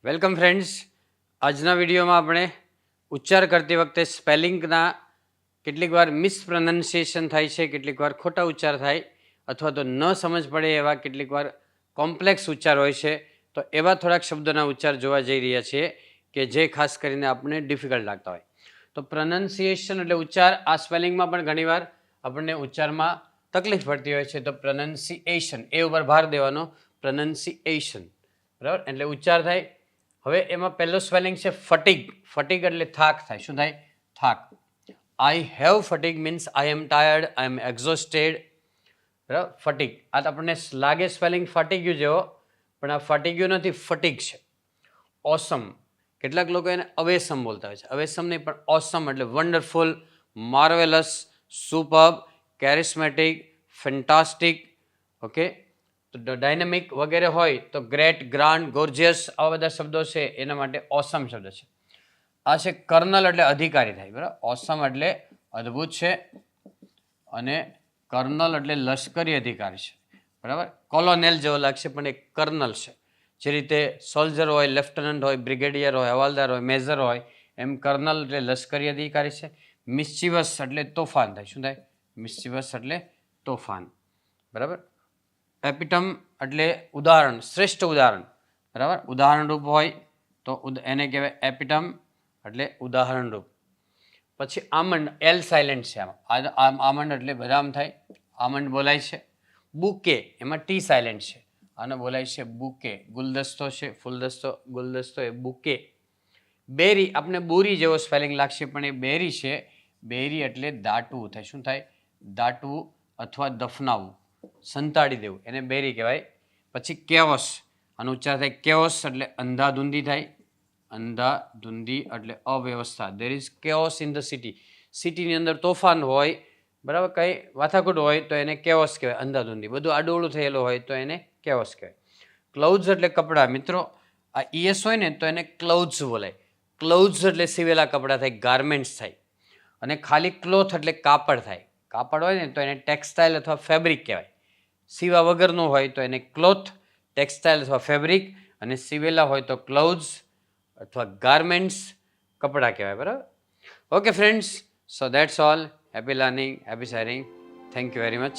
Welcome friends. આજના વિડીયોમાં આપણે ઉચ્ચાર કરતી વખતે સ્પેલિંગના કેટલીક વાર મિસપ્રોનન્સિએશન થાય છે, કેટલીક વાર ખોટા ઉચ્ચાર થાય અથવા તો ન સમજ પડે એવા કેટલીક વાર કોમ્પ્લેક્સ ઉચ્ચાર હોય છે. તો એવા થોડાક શબ્દોના ઉચ્ચાર જોવા જઈ રહ્યા છીએ કે જે ખાસ કરીને આપણને ડિફિકલ્ટ લાગતા હોય. તો પ્રોનન્સિએશન એટલે ઉચ્ચાર. આ સ્પેલિંગમાં પણ ઘણીવાર આપણને ઉચ્ચારમાં તકલીફ પડતી હોય છે. તો પ્રોનન્સિએશન એ ઉપર ભાર દેવાનો, પ્રોનન્સિએશન, બરાબર, એટલે ઉચ્ચાર થાય. હવે એમાં પહેલો સ્પેલિંગ છે ફટીગ. ફટીગ એટલે થાક થાય. શું થાય? થાક. I have fatigue means I am tired, I am exhausted, બરાબર. ફટીગ આ તો આપણને લાગે સ્પેલિંગ ફટીગ્યુ જેવો, પણ આ ફટીગ્યુ નથી, ફટીગ છે. ઓસમ, કેટલાક લોકો એને અવેસમ બોલતા હોય છે. અવેસમ નહીં, પણ ઓસમ એટલે wonderful, marvellous, superb, charismatic, fantastic, okay. તો ડાયનેમિક વગેરે હોય તો ગ્રેટ, ગ્રાન્ડ, ગોર્જિયસ, આવા બધા શબ્દો છે એના માટે ઓસમ શબ્દ છે. આ છે કર્નલ એટલે અધિકારી થાય, બરાબર. ઓસમ એટલે અદ્ભુત છે અને કર્નલ એટલે લશ્કરી અધિકારી છે, બરાબર. કોલોનેલ જેવો લાગશે પણ એ કર્નલ છે. જે રીતે સોલ્જર હોય, લેફ્ટનન્ટ હોય, બ્રિગેડિયર હોય, હવાલદાર હોય, મેજર હોય, એમ કર્નલ એટલે લશ્કરી અધિકારી છે. મિસ્ચીવસ એટલે તોફાન થાય. શું થાય? મિસ્ચીવસ એટલે તોફાન, બરાબર. એપિટમ એટલે ઉદાહરણ, શ્રેષ્ઠ ઉદાહરણ, બરાબર. ઉદાહરણરૂપ હોય તો એને કહેવાય એપિટમ એટલે ઉદાહરણરૂપ. પછી આમંડ, એલ સાયલેન્ટ છે આમાં. આમંડ એટલે બદામ થાય, આમંડ બોલાય છે. બુકે, એમાં ટી સાયલેન્ટ છે, આને બોલાય છે બુકે. ગુલદસ્તો છે, ફૂલદસ્તો, ગુલદસ્તો એ બુકે. બેરી, આપણે બોરી જેવો સ્પેલિંગ લાગશે પણ એ બેરી છે. બેરી એટલે દાટવું થાય. શું થાય? દાટવું અથવા દફનાવવું, સંતાડી દેવું, એને બેરી કહેવાય. પછી કેવસ, આનો ઉચ્ચાર થાય કેવસ એટલે અંધાધૂંધી થાય. અંધાધૂંધી એટલે અવ્યવસ્થા. There is chaos in the city. સિટીની અંદર તોફાન હોય, બરાબર, કંઈ વાથાકૂટ હોય તો એને કેઓસ કહેવાય. અંધાધૂંધી, બધું આડોળું થયેલું હોય તો એને કેઓસ કહેવાય. ક્લોથ્સ એટલે કપડાં. મિત્રો, આ ઈએસ હોય ને તો એને ક્લોથ્સ બોલાય. ક્લોથ્સ એટલે સીવેલા કપડાં થાય, ગાર્મેન્ટ્સ થાય. અને ખાલી ક્લોથ એટલે કાપડ થાય. કાપડ હોય ને તો એને ટેક્સટાઇલ અથવા ફેબ્રિક કહેવાય. સીવા વગરનું હોય તો એને ક્લોથ, ટેક્સટાઇલ અથવા ફેબ્રિક, અને સીવેલા હોય તો ક્લોથ્સ અથવા ગાર્મેન્ટ્સ, કપડાં કહેવાય, બરાબર. Okay friends, so that's all. Happy learning, happy sharing. Thank you very much.